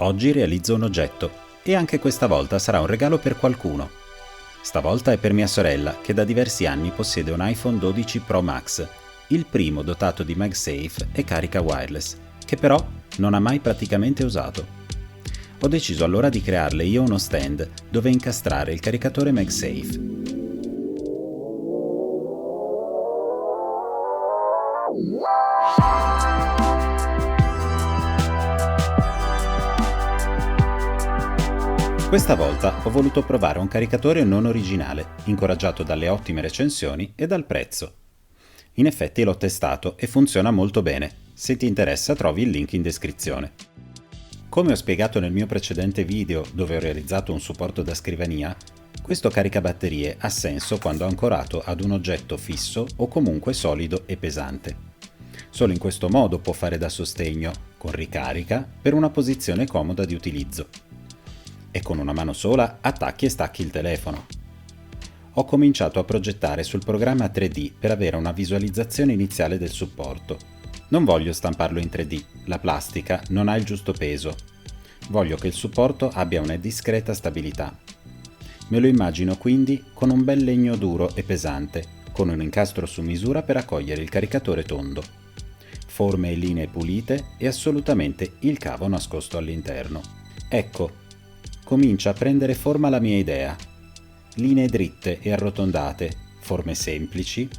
Oggi realizzo un oggetto e anche questa volta sarà un regalo per qualcuno. Stavolta è per mia sorella che da diversi anni possiede un iPhone 12 Pro Max, il primo dotato di MagSafe e carica wireless, che però non ha mai praticamente usato. Ho deciso allora di crearle io uno stand dove incastrare il caricatore MagSafe. Questa volta ho voluto provare un caricatore non originale, incoraggiato dalle ottime recensioni e dal prezzo. In effetti l'ho testato e funziona molto bene. Se ti interessa trovi il link in descrizione. Come ho spiegato nel mio precedente video dove ho realizzato un supporto da scrivania, questo caricabatterie ha senso quando ancorato ad un oggetto fisso o comunque solido e pesante. Solo in questo modo può fare da sostegno, con ricarica, per una posizione comoda di utilizzo. E con una mano sola attacchi e stacchi il telefono. Ho cominciato a progettare sul programma 3D per avere una visualizzazione iniziale del supporto. Non voglio stamparlo in 3D, la plastica non ha il giusto peso. Voglio che il supporto abbia una discreta stabilità. Me lo immagino quindi con un bel legno duro e pesante, con un incastro su misura per accogliere il caricatore tondo. Forme e linee pulite e assolutamente il cavo nascosto all'interno. Ecco, comincia a prendere forma la mia idea. Linee dritte e arrotondate, forme semplici,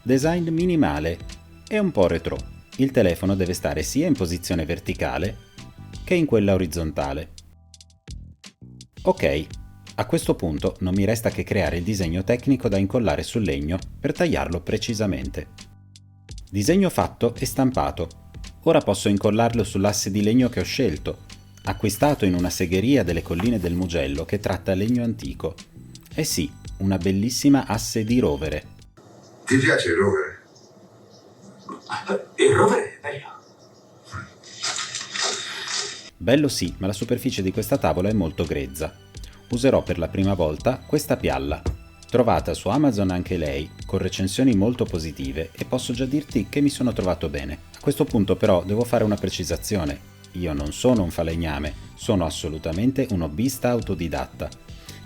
design minimale e un po' retro. Il telefono deve stare sia in posizione verticale che in quella orizzontale. Ok, a questo punto non mi resta che creare il disegno tecnico da incollare sul legno per tagliarlo precisamente. Disegno fatto e stampato. Ora posso incollarlo sull'asse di legno che ho scelto, acquistato in una segheria delle colline del Mugello che tratta legno antico. Eh sì, una bellissima asse di rovere. Ti piace il rovere? Il rovere è bello. Bello sì, ma la superficie di questa tavola è molto grezza. Userò per la prima volta questa pialla, trovata su Amazon anche lei, con recensioni molto positive e posso già dirti che mi sono trovato bene. A questo punto però devo fare una precisazione. Io non sono un falegname, sono assolutamente un hobbista autodidatta.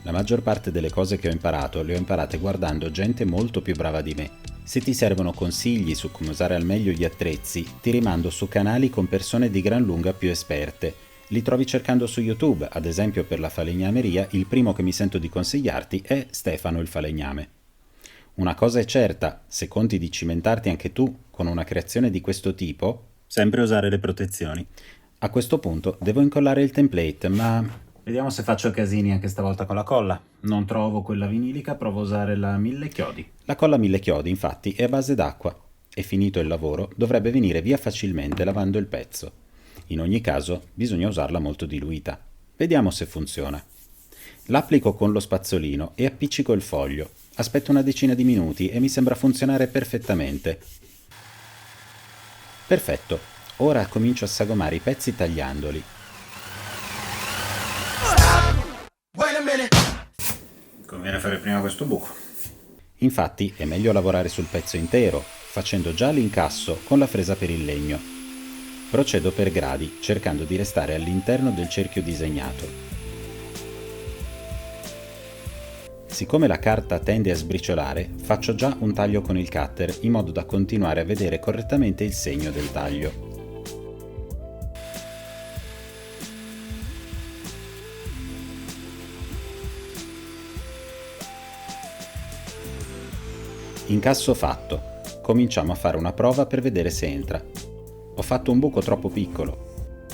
La maggior parte delle cose che ho imparato le ho imparate guardando gente molto più brava di me. Se ti servono consigli su come usare al meglio gli attrezzi, ti rimando su canali con persone di gran lunga più esperte. Li trovi cercando su YouTube, ad esempio per la falegnameria, il primo che mi sento di consigliarti è Stefano il falegname. Una cosa è certa, se conti di cimentarti anche tu con una creazione di questo tipo, sempre usare le protezioni. A questo punto devo incollare il template, ma vediamo se faccio casini anche stavolta con la colla. Non trovo quella vinilica, provo a usare la 1000 chiodi. La colla 1000 chiodi, infatti, è a base d'acqua e finito il lavoro dovrebbe venire via facilmente lavando il pezzo. In ogni caso bisogna usarla molto diluita. Vediamo se funziona. L'applico con lo spazzolino e appiccico il foglio. Aspetto una decina di minuti e mi sembra funzionare perfettamente. Perfetto. Ora comincio a sagomare i pezzi tagliandoli. Conviene fare prima questo buco. Infatti è meglio lavorare sul pezzo intero, facendo già l'incasso con la fresa per il legno. Procedo per gradi, cercando di restare all'interno del cerchio disegnato. Siccome la carta tende a sbriciolare, faccio già un taglio con il cutter in modo da continuare a vedere correttamente il segno del taglio. Incasso fatto. Cominciamo a fare una prova per vedere se entra. Ho fatto un buco troppo piccolo.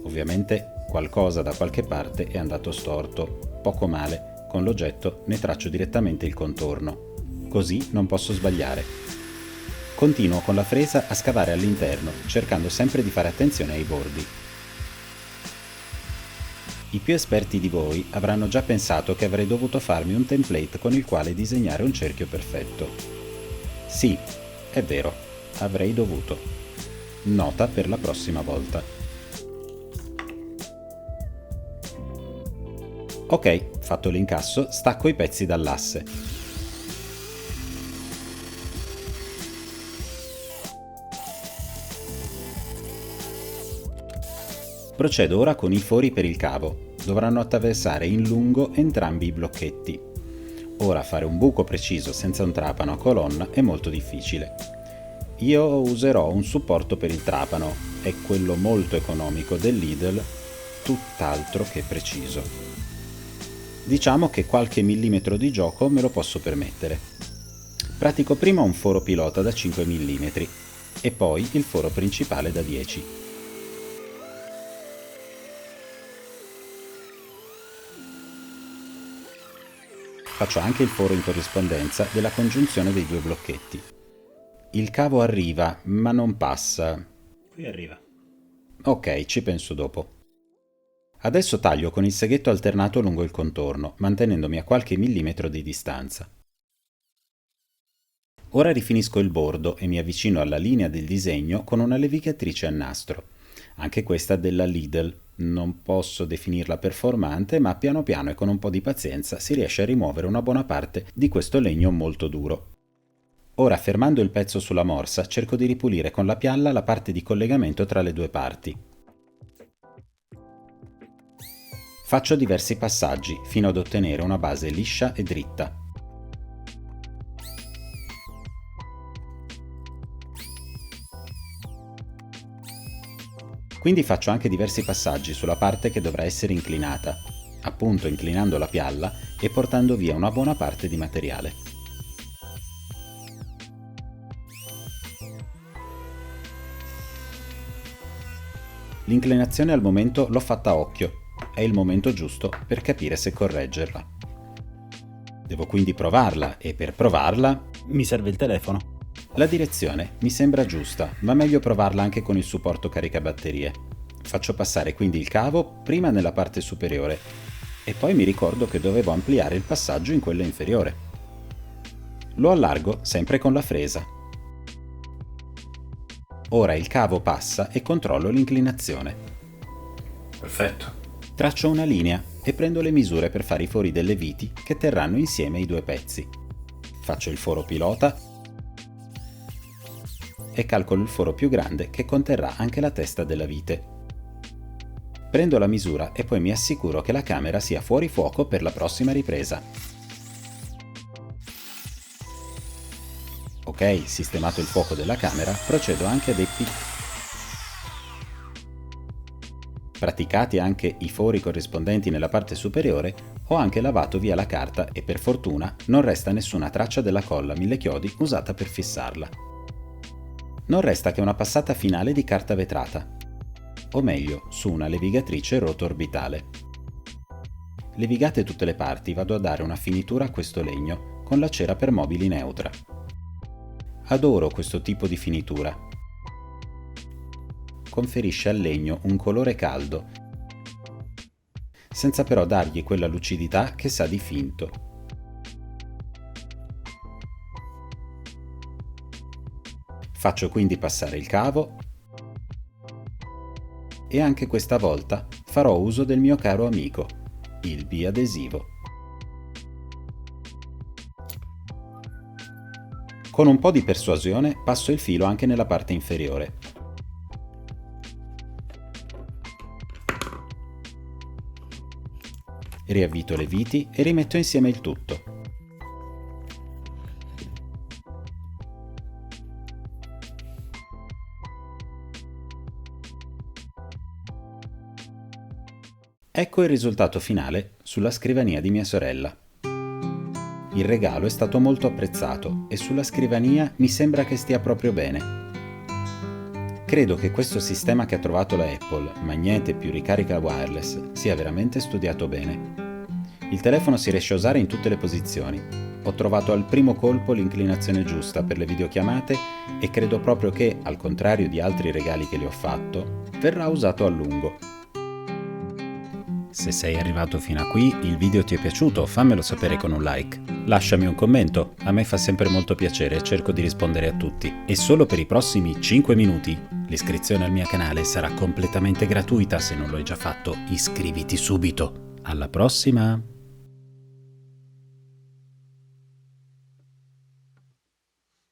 Ovviamente qualcosa da qualche parte è andato storto, poco male, con l'oggetto ne traccio direttamente il contorno. Così non posso sbagliare. Continuo con la fresa a scavare all'interno, cercando sempre di fare attenzione ai bordi. I più esperti di voi avranno già pensato che avrei dovuto farmi un template con il quale disegnare un cerchio perfetto. Sì, è vero, avrei dovuto. Nota per la prossima volta. Ok, fatto l'incasso, stacco i pezzi dall'asse. Procedo ora con i fori per il cavo. Dovranno attraversare in lungo entrambi i blocchetti. Ora fare un buco preciso senza un trapano a colonna è molto difficile. Io userò un supporto per il trapano, è quello molto economico del Lidl, tutt'altro che preciso. Diciamo che qualche millimetro di gioco me lo posso permettere. Pratico prima un foro pilota da 5 mm e poi il foro principale da 10. Faccio anche il foro in corrispondenza della congiunzione dei due blocchetti. Il cavo arriva, ma non passa. Qui arriva. Ok, ci penso dopo. Adesso taglio con il seghetto alternato lungo il contorno, mantenendomi a qualche millimetro di distanza. Ora rifinisco il bordo e mi avvicino alla linea del disegno con una levigatrice a nastro. Anche questa della Lidl. Non posso definirla performante, ma piano piano e con un po' di pazienza si riesce a rimuovere una buona parte di questo legno molto duro. Ora, fermando il pezzo sulla morsa, cerco di ripulire con la pialla la parte di collegamento tra le due parti. Faccio diversi passaggi fino ad ottenere una base liscia e dritta. Quindi faccio anche diversi passaggi sulla parte che dovrà essere inclinata, appunto inclinando la pialla e portando via una buona parte di materiale. L'inclinazione al momento l'ho fatta a occhio, è il momento giusto per capire se correggerla. Devo quindi provarla e per provarla Mi serve il telefono. la direzione mi sembra giusta, ma meglio provarla anche con il supporto caricabatterie. Faccio passare quindi il cavo prima nella parte superiore e poi mi ricordo che dovevo ampliare il passaggio in quella inferiore. Lo allargo sempre con la fresa. Ora il cavo passa e controllo l'inclinazione. Perfetto. Traccio una linea e prendo le misure per fare i fori delle viti che terranno insieme i due pezzi. Faccio il foro pilota e calcolo il foro più grande che conterrà anche la testa della vite. Prendo la misura e poi mi assicuro che la camera sia fuori fuoco per la prossima ripresa. Ok, sistemato il fuoco della camera, procedo anche a dei Praticati anche i fori corrispondenti nella parte superiore, ho anche lavato via la carta e per fortuna non resta nessuna traccia della colla 1000 chiodi usata per fissarla. Non resta che una passata finale di carta vetrata, o meglio, su una levigatrice roto-orbitale. Levigate tutte le parti, vado a dare una finitura a questo legno con la cera per mobili neutra. Adoro questo tipo di finitura. Conferisce al legno un colore caldo, senza però dargli quella lucidità che sa di finto. Faccio quindi passare il cavo e anche questa volta farò uso del mio caro amico, il biadesivo. Con un po' di persuasione passo il filo anche nella parte inferiore. Riavvito le viti e rimetto insieme il tutto. Ecco il risultato finale sulla scrivania di mia sorella. Il regalo è stato molto apprezzato e sulla scrivania mi sembra che stia proprio bene. Credo che questo sistema che ha trovato la Apple, magnete più ricarica wireless, sia veramente studiato bene. Il telefono si riesce a usare in tutte le posizioni. Ho trovato al primo colpo l'inclinazione giusta per le videochiamate e credo proprio che, al contrario di altri regali che le ho fatto, verrà usato a lungo. Se sei arrivato fino a qui, il video ti è piaciuto, fammelo sapere con un like. Lasciami un commento, a me fa sempre molto piacere e cerco di rispondere a tutti. E solo per i prossimi 5 minuti, l'iscrizione al mio canale sarà completamente gratuita. Se non lo hai già fatto, iscriviti subito. Alla prossima!